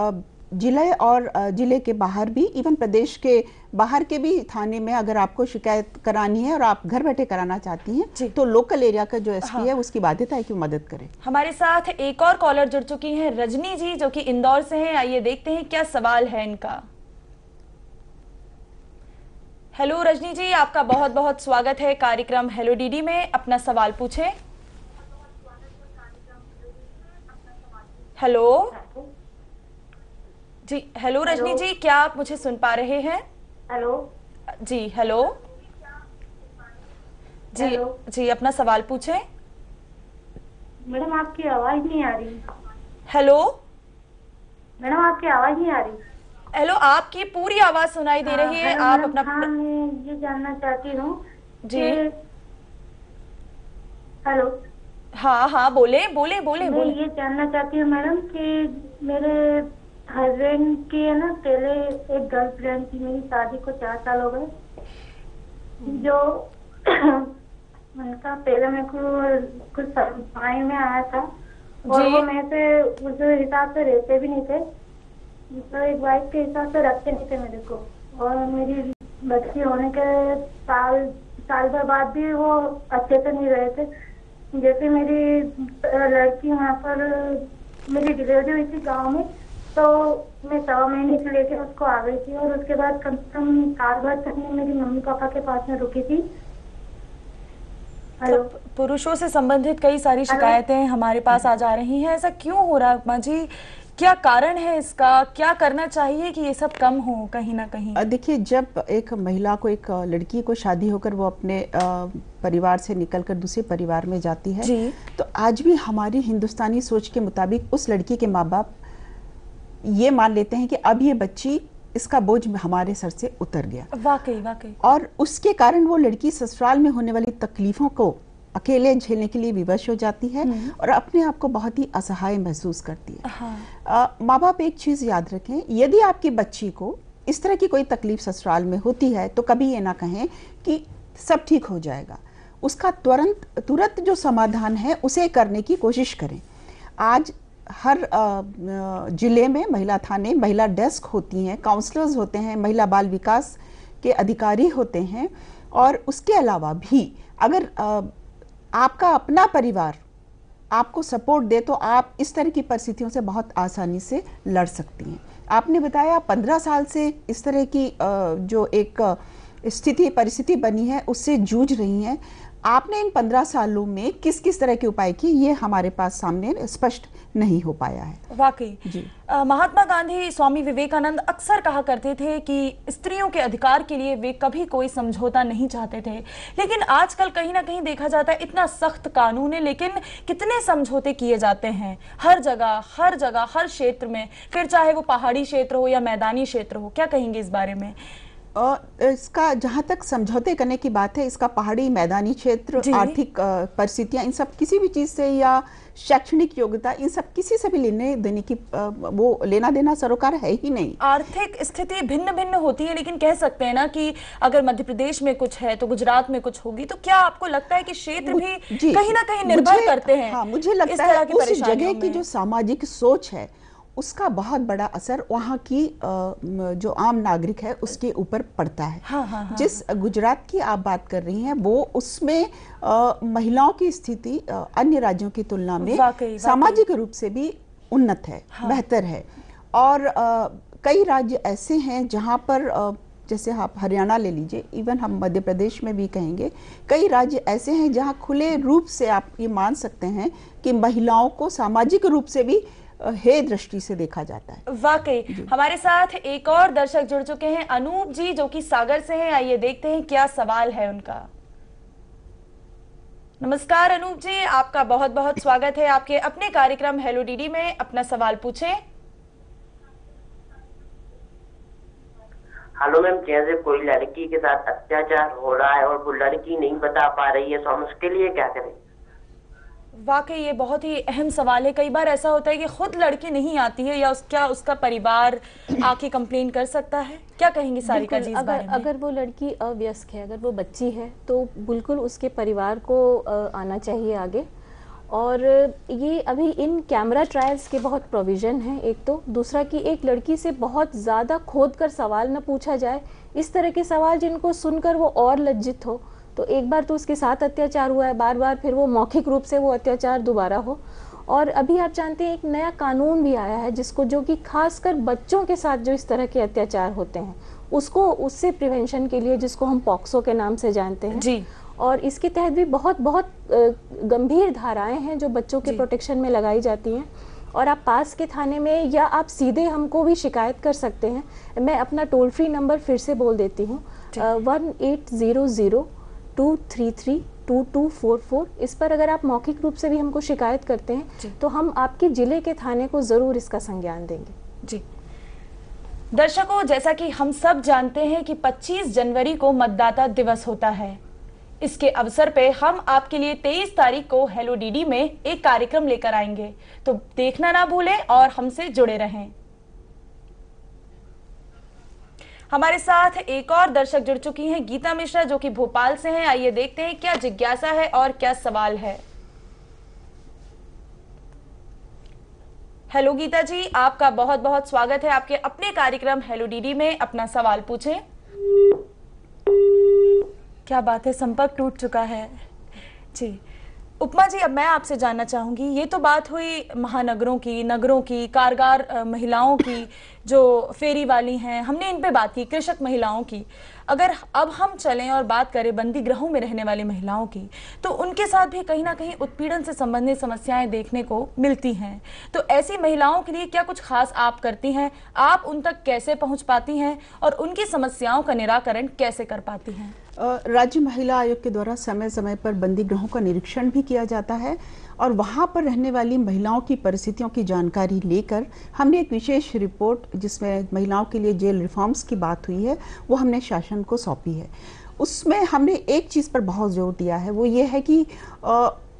जिले और जिले के बाहर भी, इवन प्रदेश के बाहर के भी थाने में अगर आपको शिकायत करानी है और आप घर बैठे कराना चाहती हैं तो लोकल एरिया का जो एसपी है उसकी बाध्यता है कि वो मदद करे। हमारे साथ एक और कॉलर जुड़ चुकी हैं, रजनी जी, जो कि इंदौर से हैं। आइए देखते हैं क्या सवाल है इनका। हेलो रजनी जी, आपका बहुत बहुत स्वागत है कार्यक्रम हेलो डीडी में। अपना सवाल पूछे। हेलो जी, हेलो रजनी जी, क्या आप मुझे सुन पा रहे हैं? हेलो जी, हेलो जी, जी अपना सवाल पूछे। मैडम आपकी आवाज नहीं आ रही। हेलो मैडम आपकी आवाज नहीं आ रही। हेलो, आपकी पूरी आवाज सुनाई दे रही है। आप अपना मैं ये जानना चाहती हूँ जी। हेलो, हाँ हाँ, बोले बोले बोले मैं ये जानना चाहती हूँ मैडम कि मेरे हस्बैंड की है ना, पहले एक गर्लफ्रेंड थी, मेरी शादी को 4 साल हो गए। जो उनका पहले मेरे को कुछ समझ में आया था और वो मेरे से उस हिसाब से रहते भी नहीं थे, तो एक वाइफ के हिसाब से रखते नहीं थे मेरे को। और मेरी बच्ची होने के साल भर बाद भी वो अच्छे से नहीं रहे थे। जैसे मेरी लड़की वहाँ पर मेरी डिलीवरी हुई थी गांव में, तो मैं 1.25 महीने से लेकर उसको आ गई थी और उसके बाद कम से कम साल भर तक मैं मेरी मम्मी पापा के पास में रुकी थी। हेलो, पुरुषों से संबंधित कई सारी शिकायतें हमारे पास आ जा रही हैं। ऐसा क्यों हो रहा है माँ जी? क्या कारण है इसका? क्या करना चाहिए कि ये सब कम हो कहीं ना कहीं? देखिए, जब एक महिला को, एक लड़की को शादी होकर वो अपने परिवार से निकलकर दूसरे परिवार में जाती है जी। तो आज भी हमारी हिंदुस्तानी सोच के मुताबिक उस लड़की के माँ बाप ये मान लेते हैं कि अब ये बच्ची, इसका बोझ हमारे सर से उतर गया। वाकई वाकई। और उसके कारण वो लड़की ससुराल में होने वाली तकलीफों को अकेले झेलने के लिए विवश हो जाती है और अपने आप को बहुत ही असहाय महसूस करती है। हाँ। माँ बाप एक चीज याद रखें, यदि आपकी बच्ची को इस तरह की कोई तकलीफ ससुराल में होती है तो कभी ये ना कहें कि सब ठीक हो जाएगा। उसका तुरंत जो समाधान है उसे करने की कोशिश करें। आज हर जिले में महिला थाने, महिला डेस्क होती हैं, काउंसलर्स होते हैं, महिला बाल विकास के अधिकारी होते हैं। और उसके अलावा भी अगर आपका अपना परिवार आपको सपोर्ट दे तो आप इस तरह की परिस्थितियों से बहुत आसानी से लड़ सकती हैं। आपने बताया 15 साल से इस तरह की जो एक परिस्थिति बनी है उससे जूझ रही हैं। आपने इन 15 सालों में किस किस तरह के उपाय किए, ये हमारे पास सामने स्पष्ट नहीं हो पाया है। वाकई जी। महात्मा गांधी, स्वामी विवेकानंद अक्सर कहा करते थे कि स्त्रियों के अधिकार के लिए वे कभी कोई समझौता नहीं चाहते थे, लेकिन आजकल कहीं ना कहीं देखा जाता है इतना सख्त कानून है लेकिन कितने समझौते किए जाते हैं हर जगह हर क्षेत्र में, फिर चाहे वो पहाड़ी क्षेत्र हो या मैदानी क्षेत्र हो। क्या कहेंगे इस बारे में? इसका जहाँ तक समझौते करने की बात है, इसका पहाड़ी, मैदानी क्षेत्र, आर्थिक परिस्थितियां, इन सब किसी भी चीज से या शैक्षणिक योग्यता, इन सब किसी से भी लेने देने की वो लेना देना सरोकार है ही नहीं। आर्थिक स्थिति भिन्न भिन्न होती है, लेकिन कह सकते हैं ना कि अगर मध्य प्रदेश में कुछ है तो गुजरात में कुछ होगी। तो क्या आपको लगता है कि क्षेत्र भी कहीं ना कहीं निर्भर करते हैं? हाँ, मुझे लगता है उस जगह की जो सामाजिक सोच है उसका बहुत बड़ा असर वहाँ की जो आम नागरिक है उसके ऊपर पड़ता है। हाँ। जिस गुजरात की आप बात कर रही हैं वो उसमें महिलाओं की स्थिति अन्य राज्यों की तुलना में सामाजिक रूप से भी उन्नत है, बेहतर है। और कई राज्य ऐसे हैं जहाँ पर जैसे आप हरियाणा ले लीजिए, इवन हम मध्य प्रदेश में भी कहेंगे, कई राज्य ऐसे हैं जहाँ खुले रूप से आप ये मान सकते हैं कि महिलाओं को सामाजिक रूप से भी हे दृष्टि से देखा जाता है। वाकई। हमारे साथ एक और दर्शक जुड़ चुके हैं, अनूप जी, जो कि सागर से हैं। आइए देखते हैं क्या सवाल है उनका। नमस्कार अनूप जी, आपका बहुत बहुत स्वागत है आपके अपने कार्यक्रम हेलो डीडी में। अपना सवाल पूछें। हेलो मैम, जैसे कोई लड़की के साथ अत्याचार हो रहा है और वो लड़की नहीं बता पा रही है तो हम उसके लिए क्या करें? वाकई ये बहुत ही अहम सवाल है। कई बार ऐसा होता है कि खुद लड़की नहीं आती है या उसका परिवार आके कंप्लेन कर सकता है, क्या कहेंगी सारिका जी इस बारे में? अगर वो लड़की अवयस्क है, अगर वो बच्ची है, तो बिल्कुल उसके परिवार को आना चाहिए आगे। और ये अभी इन कैमरा ट्रायल्स के बहुत प्रोविज़न हैं, एक तो। दूसरा कि एक लड़की से बहुत ज़्यादा खोद कर सवाल न पूछा जाए, इस तरह के सवाल जिनको सुनकर वो और लज्जित हो। तो एक बार तो उसके साथ अत्याचार हुआ है, बार बार फिर वो मौखिक रूप से वो अत्याचार दोबारा हो। और अभी आप जानते हैं एक नया कानून भी आया है जो कि खासकर बच्चों के साथ जो इस तरह के अत्याचार होते हैं उससे प्रिवेंशन के लिए, जिसको हम पॉक्सो के नाम से जानते हैं जी। और इसके तहत भी बहुत गंभीर धाराएं हैं जो बच्चों के प्रोटेक्शन में लगाई जाती हैं। और आप पास के थाने में या आप सीधे हमको भी शिकायत कर सकते हैं। मैं अपना टोल फ्री नंबर फिर से बोल देती हूँ, 1800-233-2244। इस पर अगर आप मौखिक रूप से भी हमको शिकायत करते हैं तो हम आपके जिले के थाने को जरूर इसका संज्ञान देंगे जी। दर्शकों, जैसा कि हम सब जानते हैं कि 25 जनवरी को मतदाता दिवस होता है। इसके अवसर पे हम आपके लिए 23 तारीख को हेलो डीडी में एक कार्यक्रम लेकर आएंगे, तो देखना ना भूलें और हमसे जुड़े रहें। हमारे साथ एक और दर्शक जुड़ चुकी हैं, गीता मिश्रा, जो कि भोपाल से हैं। आइए देखते हैं क्या जिज्ञासा है और क्या सवाल है। हेलो गीता जी, आपका बहुत बहुत स्वागत है आपके अपने कार्यक्रम हेलो डीडी में। अपना सवाल पूछें। क्या बात है, संपर्क टूट चुका है जी। उपमा जी, अब मैं आपसे जानना चाहूंगी, ये तो बात हुई महानगरों की, नगरों की, कारगर महिलाओं की जो फेरी वाली हैं, हमने इन पे बात की, कृषक महिलाओं की। अगर अब हम चलें और बात करें बंदी गृहों में रहने वाली महिलाओं की, तो उनके साथ भी कहीं ना कहीं उत्पीड़न से संबंधित समस्याएं देखने को मिलती हैं। तो ऐसी महिलाओं के लिए क्या कुछ खास आप करती हैं? आप उन तक कैसे पहुंच पाती हैं और उनकी समस्याओं का निराकरण कैसे कर पाती हैं? राज्य महिला आयोग के द्वारा समय समय पर बंदी गृहों का निरीक्षण भी किया जाता है और वहाँ पर रहने वाली महिलाओं की परिस्थितियों की जानकारी लेकर हमने एक विशेष रिपोर्ट, जिसमें महिलाओं के लिए जेल रिफॉर्म्स की बात हुई है, वो हमने शासन को सौंपी है। उसमें हमने एक चीज़ पर बहुत जोर दिया है, वो ये है कि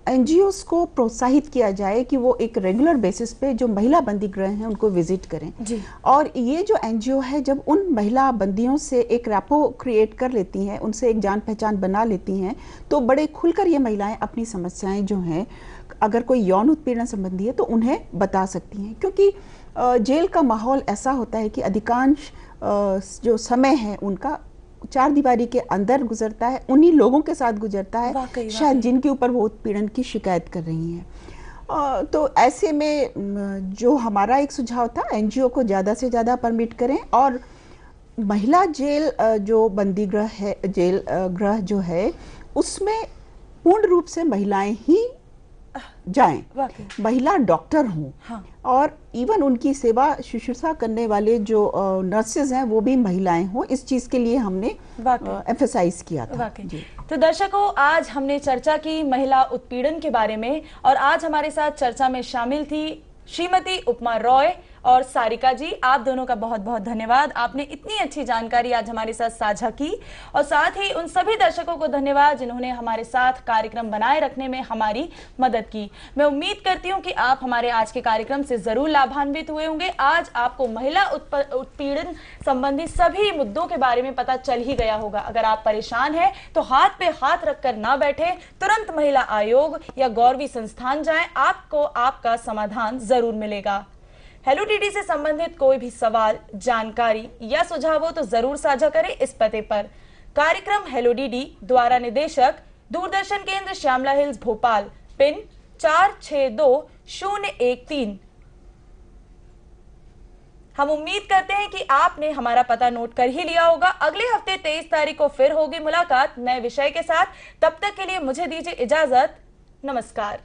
एनजीओस को प्रोत्साहित किया जाए कि वो एक रेगुलर बेसिस पे जो महिला बंदी गृह हैं उनको विजिट करें जी। और ये जो एनजीओ है, जब उन महिला बंदियों से एक रैपो क्रिएट कर लेती हैं, उनसे एक जान पहचान बना लेती हैं, तो बड़े खुलकर ये महिलाएं अपनी समस्याएं जो हैं, अगर कोई यौन उत्पीड़न संबंधी है तो उन्हें बता सकती हैं। क्योंकि जेल का माहौल ऐसा होता है कि अधिकांश जो समय है उनका चार दीवारी के अंदर गुजरता है, उन्हीं लोगों के साथ गुजरता है शायद जिनके ऊपर वो उत्पीड़न की शिकायत कर रही हैं। तो ऐसे में जो हमारा एक सुझाव था, एनजीओ को ज़्यादा से ज़्यादा परमिट करें और महिला जेल जो बंदी गृह है, जेल गृह जो है, उसमें पूर्ण रूप से महिलाएं ही जाएं, महिला डॉक्टर हों हाँ। और इवन उनकी सेवा शुश्रूषा करने वाले जो नर्सेज हैं वो भी महिलाएं हों। इस चीज के लिए हमने एम्फसाइज किया था जी। तो दर्शकों, आज हमने चर्चा की महिला उत्पीड़न के बारे में और आज हमारे साथ चर्चा में शामिल थी श्रीमती उपमा रॉय और सारिका जी। आप दोनों का बहुत बहुत धन्यवाद, आपने इतनी अच्छी जानकारी आज हमारे साथ साझा की। और साथ ही उन सभी दर्शकों को धन्यवाद जिन्होंने हमारे साथ कार्यक्रम बनाए रखने में हमारी मदद की। मैं उम्मीद करती हूं कि आप हमारे आज के कार्यक्रम से जरूर लाभान्वित हुए होंगे। आज आपको महिला उत्पीड़न संबंधी सभी मुद्दों के बारे में पता चल ही गया होगा। अगर आप परेशान हैं तो हाथ पे हाथ रखकर ना बैठे, तुरंत महिला आयोग या गौरवी संस्थान जाएं, आपको आपका समाधान जरूर मिलेगा। हेलो डीडी से संबंधित कोई भी सवाल, जानकारी या सुझाव हो तो जरूर साझा करें इस पते पर। कार्यक्रम हेलो डीडी, द्वारा निदेशक दूरदर्शन केंद्र श्यामला हिल्स भोपाल, पिन 462013। हम उम्मीद करते हैं कि आपने हमारा पता नोट कर ही लिया होगा। अगले हफ्ते 23 तारीख को फिर होगी मुलाकात नए विषय के साथ। तब तक के लिए मुझे दीजिए इजाजत। नमस्कार।